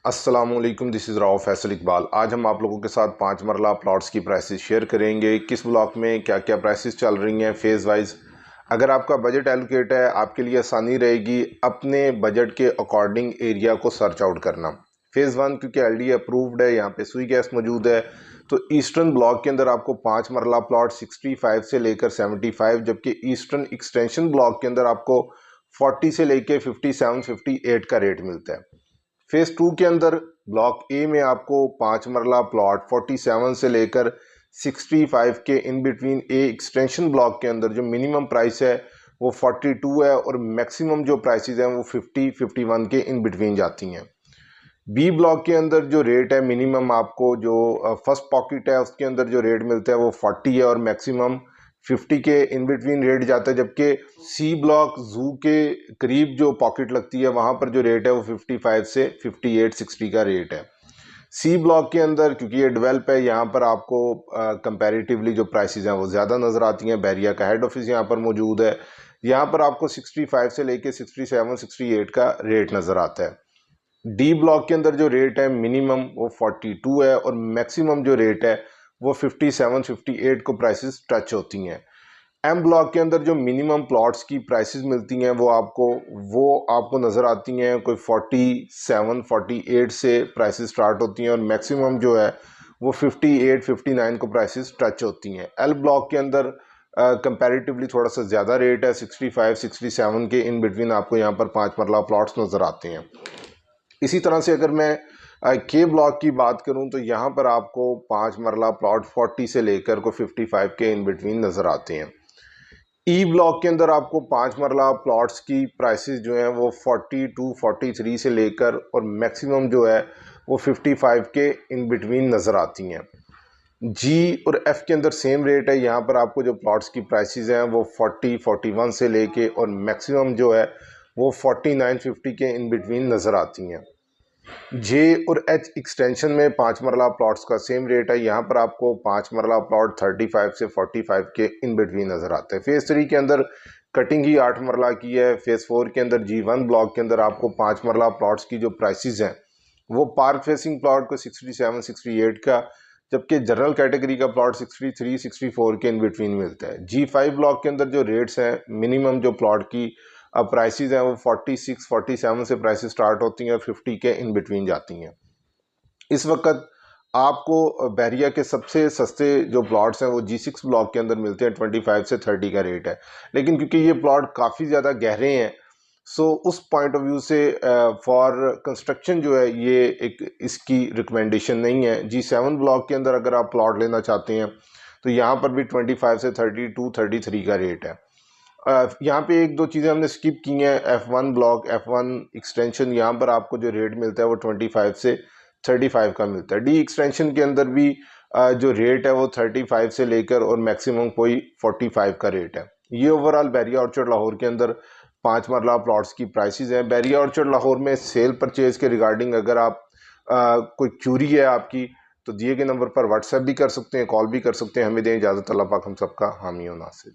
अस्सलामुअलैकुम, this is Rao Faisal Iqbal. आज हम आप लोगों के साथ 5 मरला प्लॉट्स की प्राइसेस शेयर करेंगे। किस ब्लॉक में क्या क्या प्राइसेस चल रही हैं फेज़ वाइज। अगर आपका बजट एलोकेट है, आपके लिए आसानी रहेगी अपने बजट के अकॉर्डिंग एरिया को सर्च आउट करना। फेज़ 1 क्योंकि एलडी अप्रूव्ड है, यहाँ पे सुई गैस मौजूद है, तो ईस्टर्न ब्लॉक के अंदर आपको 5 मरला प्लॉट 65 से लेकर 75, जबकि ईस्टर्न एक्सटेंशन ब्लॉक के अंदर आपको 40 से लेकर 57 58 का रेट मिलता है। फेज 2 के अंदर ब्लॉक ए में आपको 5 मरला प्लॉट 47 से लेकर 65 के in between A extension block के अंदर जो मिनिमम प्राइस है वो 42 है और मैक्सिमम जो प्राइसेस हैं वो 50 51 के इन बिटवीन जाती हैं। बी ब्लॉक के अंदर जो रेट है मिनिमम आपको जो फर्स्ट पॉकेट है उसके अंदर जो रेट मिलता है वो 40 है और मैक्सिमम 50 के इन बिटवीन रेट जाता है, जबकि सी ब्लॉक जू के करीब जो पॉकेट लगती है वहां पर जो रेट है वो 55 से 58 60 का रेट है। सी ब्लॉक के अंदर क्योंकि ये डेवलप है, यहाँ पर आपको कंपैरेटिवली जो प्राइसेस हैं वो ज़्यादा नज़र आती हैं। बैरिया का हेड ऑफिस यहाँ पर मौजूद है, यहाँ पर आपको 65 से लेके 67 68 का रेट नज़र आता है। डी ब्लॉक के अंदर जो रेट है मिनिमम वो 42 है और मैक्सिमम जो रेट है वो 57 58 को प्राइसेस टच होती हैं। एम ब्लॉक के अंदर जो मिनिमम प्लॉट्स की प्राइसेस मिलती हैं वो आपको नज़र आती हैं कोई 47 48 से प्राइसेस स्टार्ट होती हैं और मैक्सिमम जो है वो 58 59 को प्राइसेस टच होती हैं। एल ब्लॉक के अंदर कंपैरेटिवली थोड़ा सा ज़्यादा रेट है, 65 67 के इन बिटवीन आपको यहाँ पर 5 मरला प्लॉट्स नज़र आते हैं। इसी तरह से अगर मैं के ब्लॉक की बात करूं तो यहाँ पर आपको 5 मरला प्लॉट 40 से लेकर को 55 के इन बिटवीन नज़र आते हैं। ई ब्लॉक के अंदर आपको 5 मरला प्लॉट्स की प्राइसेस जो हैं वो 42 43 से लेकर और मैक्सिमम जो है वो 55 के इन बिटवीन नज़र आती हैं। जी और एफ के अंदर सेम रेट है, यहाँ पर आपको जो प्लॉट्स की प्राइसेस हैं वो 40 41 से लेके और मैक्सिमम जो है वो 49 50 के इन बिटवीन नज़र आती हैं। जे और एच एक्सटेंशन में 5 मरला प्लॉट्स का सेम रेट है, यहाँ पर आपको 5 मरला प्लॉट 35 से 45 के इन बिटवीन नज़र आता है। फेज़ 3 के अंदर कटिंग ही 8 मरला की है। फेज़ 4 के अंदर G1 ब्लॉक के अंदर आपको 5 मरला प्लॉट्स की जो प्राइसेस हैं वो पार्क फेसिंग प्लॉट को 67 68 का, जबकि जनरल कैटेगरी का प्लॉट 63 64 के इन बिटवीन मिलता है। G5 ब्लॉक के अंदर जो रेट्स हैं मिनिमम जो प्लॉट की प्राइसेस हैं वो 46 47 से प्राइसेस स्टार्ट होती हैं और 50 के इन बिटवीन जाती हैं। इस वक्त आपको बैरिया के सबसे सस्ते जो प्लॉट्स हैं वो G6 ब्लॉक के अंदर मिलते हैं, 25 से 30 का रेट है। लेकिन क्योंकि ये प्लॉट काफ़ी ज़्यादा गहरे हैं सो उस पॉइंट ऑफ व्यू से फॉर कंस्ट्रक्शन जो है ये एक इसकी रिकमेंडेशन नहीं है। G7 ब्लॉक के अंदर अगर आप प्लॉट लेना चाहते हैं तो यहाँ पर भी 25 से 32 33 का रेट है। यहाँ पे एक दो चीज़ें हमने स्किप की हैं। F1 ब्लॉक F1 एक्सटेंशन, यहाँ पर आपको जो रेट मिलता है वो 25 से 35 का मिलता है। डी एक्सटेंशन के अंदर भी जो रेट है वो 35 से लेकर और मैक्सिमम कोई 45 का रेट है। ये ओवरऑल बैरिया ऑर्चर्ड लाहौर के अंदर 5 मरला प्लॉट्स की प्राइसेस हैं। बैरिया ऑर्चर्ड लाहौर में सेल परचेज के रिगार्डिंग अगर आप कोई क्यूरी है आपकी तो दिए गए नंबर पर व्हाट्सएप भी कर सकते हैं, कॉल भी कर सकते हैं। हमें दें इजाज़त। अल्लाह पाक हम सबका हामी और नासिर।